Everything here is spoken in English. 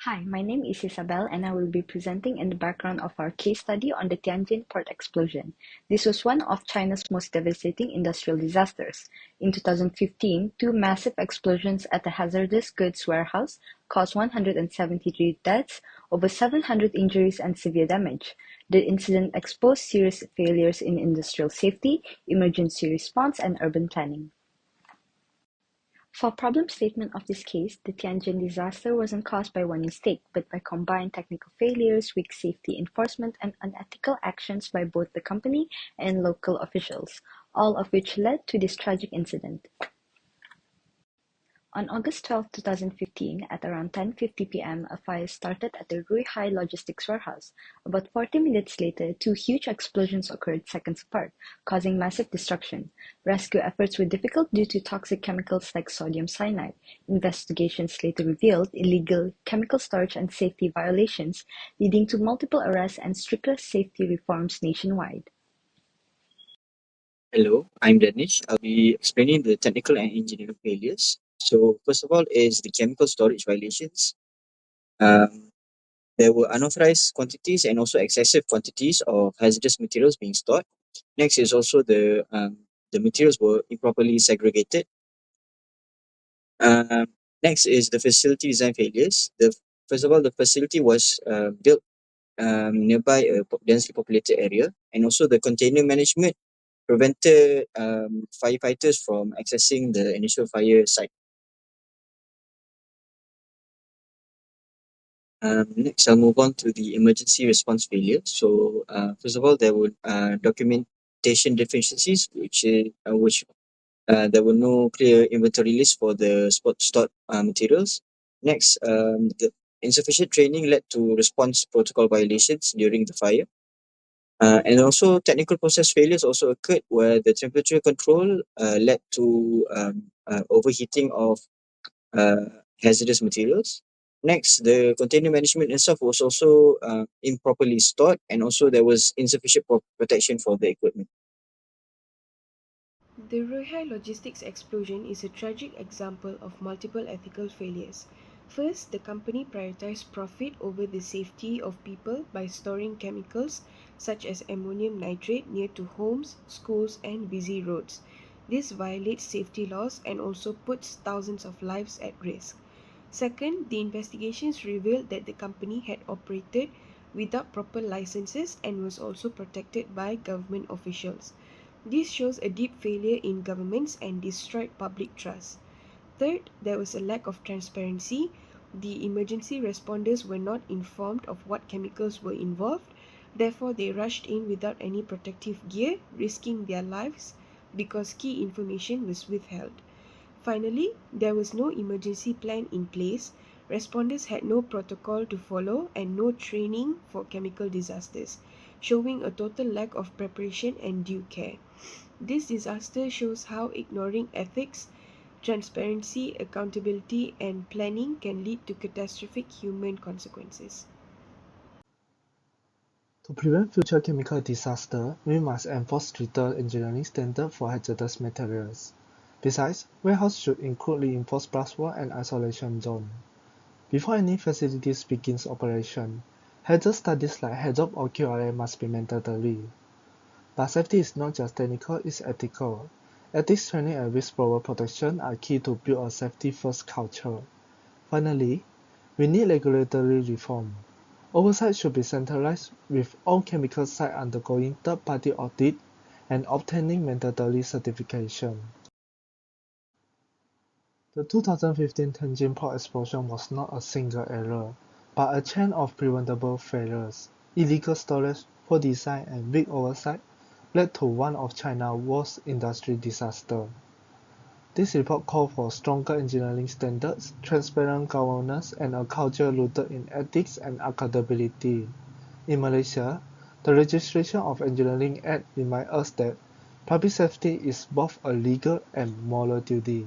Hi, my name is Isabel, and I will be presenting in the background of our case study on the Tianjin port explosion. This was one of China's most devastating industrial disasters. In 2015, two massive explosions at a hazardous goods warehouse caused 173 deaths, over 700 injuries, and severe damage. The incident exposed serious failures in industrial safety, emergency response, and urban planning. For problem statement of this case, the Tianjin disaster wasn't caused by one mistake, but by combined technical failures, weak safety enforcement, and unethical actions by both the company and local officials, all of which led to this tragic incident. On August 12, 2015, at around 10:50 p.m., a fire started at the Ruihai Logistics Warehouse. About 40 minutes later, two huge explosions occurred seconds apart, causing massive destruction. Rescue efforts were difficult due to toxic chemicals like sodium cyanide. Investigations later revealed illegal chemical storage and safety violations, leading to multiple arrests and stricter safety reforms nationwide. Hello, I'm Danish. I'll be explaining the technical and engineering failures. So first of all is the chemical storage violations. Um, there were unauthorized quantities and also excessive quantities of hazardous materials being stored. Next is also the materials were improperly segregated. Um, Next is the facility design failures. First of all, the facility was built nearby a densely populated area, and also the container management prevented firefighters from accessing the initial fire site. Next, I'll move on to the emergency response failure. So, first of all, there were documentation deficiencies, which there were no clear inventory list for the stored materials. Next, the insufficient training led to response protocol violations during the fire. And also technical process failures also occurred where the temperature control led to overheating of uh, hazardous materials. Next, the container management itself was also improperly stored, and also there was insufficient protection for the equipment. The Ruihai Logistics explosion is a tragic example of multiple ethical failures. First, the company prioritized profit over the safety of people by storing chemicals such as ammonium nitrate near to homes, schools, and busy roads. This violates safety laws and also puts thousands of lives at risk. Second, the investigations revealed that the company had operated without proper licenses and was also protected by government officials. This shows a deep failure in governments and destroyed public trust. Third, there was a lack of transparency. The emergency responders were not informed of what chemicals were involved, therefore, they rushed in without any protective gear, risking their lives because key information was withheld. Finally, there was no emergency plan in place. Responders had no protocol to follow and no training for chemical disasters, showing a total lack of preparation and due care. This disaster shows how ignoring ethics, transparency, accountability, and planning can lead to catastrophic human consequences. To prevent future chemical disaster, we must enforce stricter engineering standards for hazardous materials. Besides, warehouses should include reinforced password and isolation zone. Before any facilities begins operation, hazard studies like HAZOP or QRA must be mandatory. But safety is not just technical, it's ethical. Ethics training and whistleblower protection are key to build a safety-first culture. Finally, we need regulatory reform. Oversight should be centralized with all chemical sites undergoing third-party audit and obtaining mandatory certification. The 2015 Tianjin port explosion was not a single error, but a chain of preventable failures. Illegal storage, poor design, and weak oversight led to one of China's worst industry disasters. This report called for stronger engineering standards, transparent governance, and a culture rooted in ethics and accountability. In Malaysia, the Registration of Engineering Act reminds us that public safety is both a legal and moral duty.